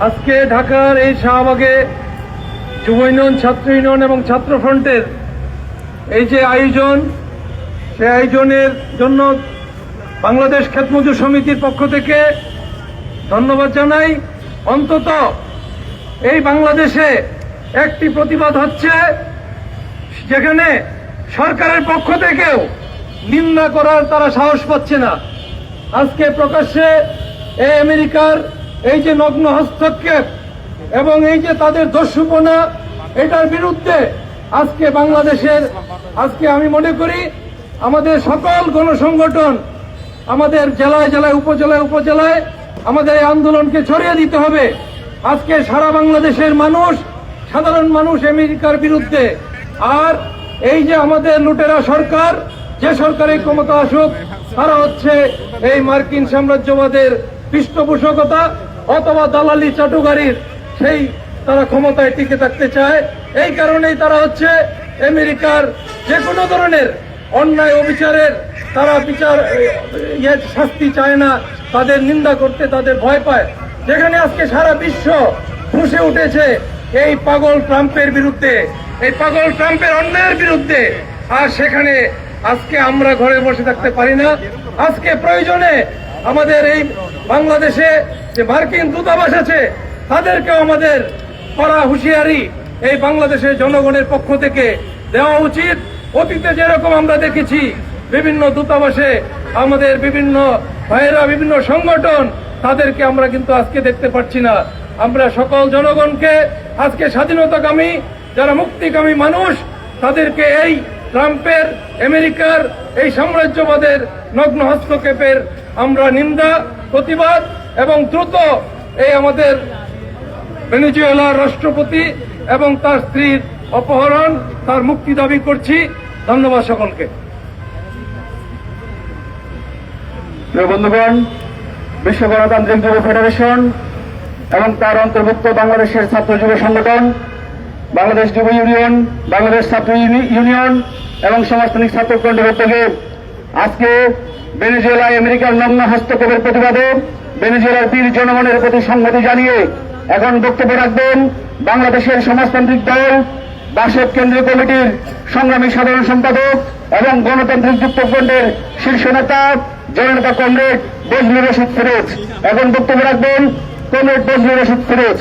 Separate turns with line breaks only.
আজকে ঢাকার এই শাহবাগে যুব ইউনিয়ন, ছাত্র ইউনিয়ন এবং ছাত্র ফ্রন্টের এই যে আয়োজন, সেই আয়োজনের জন্য বাংলাদেশ খেতমজুর সমিতির পক্ষ থেকে ধন্যবাদ জানাই। অন্তত এই বাংলাদেশে একটি প্রতিবাদ হচ্ছে যেখানে সরকারের পক্ষ থেকেও নিন্দা করার তারা সাহস পাচ্ছে না। আজকে প্রকাশ্যে এই আমেরিকার এই যে নগ্ন হস্তক্ষেপ এবং এই যে তাদের দস্যুপনা, এটার বিরুদ্ধে আজকে বাংলাদেশের, আজকে আমি মনে করি আমাদের সকল গণসংগঠন, আমাদের জেলায় জেলায়, উপজেলায় উপজেলায় আমাদের এই আন্দোলনকে ছড়িয়ে দিতে হবে। আজকে সারা বাংলাদেশের মানুষ, সাধারণ মানুষ আমেরিকার বিরুদ্ধে। আর এই যে আমাদের লুটেরা সরকার, যে সরকারের ক্ষমতা আসুক, তারা হচ্ছে এই মার্কিন সাম্রাজ্যবাদের পৃষ্ঠপোষকতা অথবা দালালি চাটুকারির সেই তারা ক্ষমতায় টিকে থাকতে চায়। এই কারণেই তারা হচ্ছে আমেরিকার যে কোনো ধরনের অন্যায় অবিচারের তারা শাস্তি চায় না, তাদের নিন্দা করতে তাদের ভয় পায়। যেখানে আজকে সারা বিশ্ব ফুঁসে উঠেছে এই পাগল ট্রাম্পের বিরুদ্ধে, এই পাগল ট্রাম্পের অন্যায়ের বিরুদ্ধে, আর সেখানে আজকে আমরা ঘরে বসে থাকতে পারি না। আজকে প্রয়োজনে আমাদের এই বাংলাদেশে যে মার্কিন দূতাবাস আছে তাদেরকেও আমাদের কড়া হুঁশিয়ারি এই বাংলাদেশের জনগণের পক্ষ থেকে দেওয়া উচিত। অতীতে যেরকম আমরা দেখেছি বিভিন্ন দূতাবাসে আমাদের বিভিন্ন ভাইয়েরা, বিভিন্ন সংগঠন, তাদেরকে আমরা কিন্তু আজকে দেখতে পাচ্ছি না। আমরা সকল জনগণকে আজকে স্বাধীনতাকামী, যারা মুক্তিকামী মানুষ, তাদেরকে এই ট্রাম্পের, আমেরিকার এই সাম্রাজ্যবাদের নগ্ন হস্তক্ষেপের আমরা নিন্দা, প্রতিবাদ এবং দ্রুত এই আমাদের ভেনেজুয়েলার রাষ্ট্রপতি এবং তার স্ত্রীর অপহরণ, তার মুক্তি দাবি করছি। ধন্যবাদ সকলকে।
প্রিয় বন্ধুগণ, বিশ্ব গণতান্ত্রিক যুব ফেডারেশন এবং তার অন্তর্ভুক্ত বাংলাদেশের ছাত্র যুব সংগঠন, বাংলাদেশ যুব ইউনিয়ন, বাংলাদেশ ছাত্র ইউনিয়ন এবং সমাজতান্ত্রিক ছাত্র ফ্রন্টের উদ্যোগে আজকে ভেনেজুয়েলায় আমেরিকার নগ্ন হস্তক্ষেপের প্রতিবাদে ভেনেজুয়েলার বীর জনগণের প্রতি সংহতি জানিয়ে এখন বক্তব্য রাখবেন বাংলাদেশের সমাজতান্ত্রিক দল বাসদ কেন্দ্রীয় কমিটির সংগ্রামী সাধারণ সম্পাদক এবং গণতান্ত্রিক যুক্তফ্রন্টের শীর্ষ নেতা জননেতা কমরেড বজলুর রশিদ ফিরোজ। এখন বক্তব্য রাখবেন কমরেড বজলুর রশিদ ফিরোজ।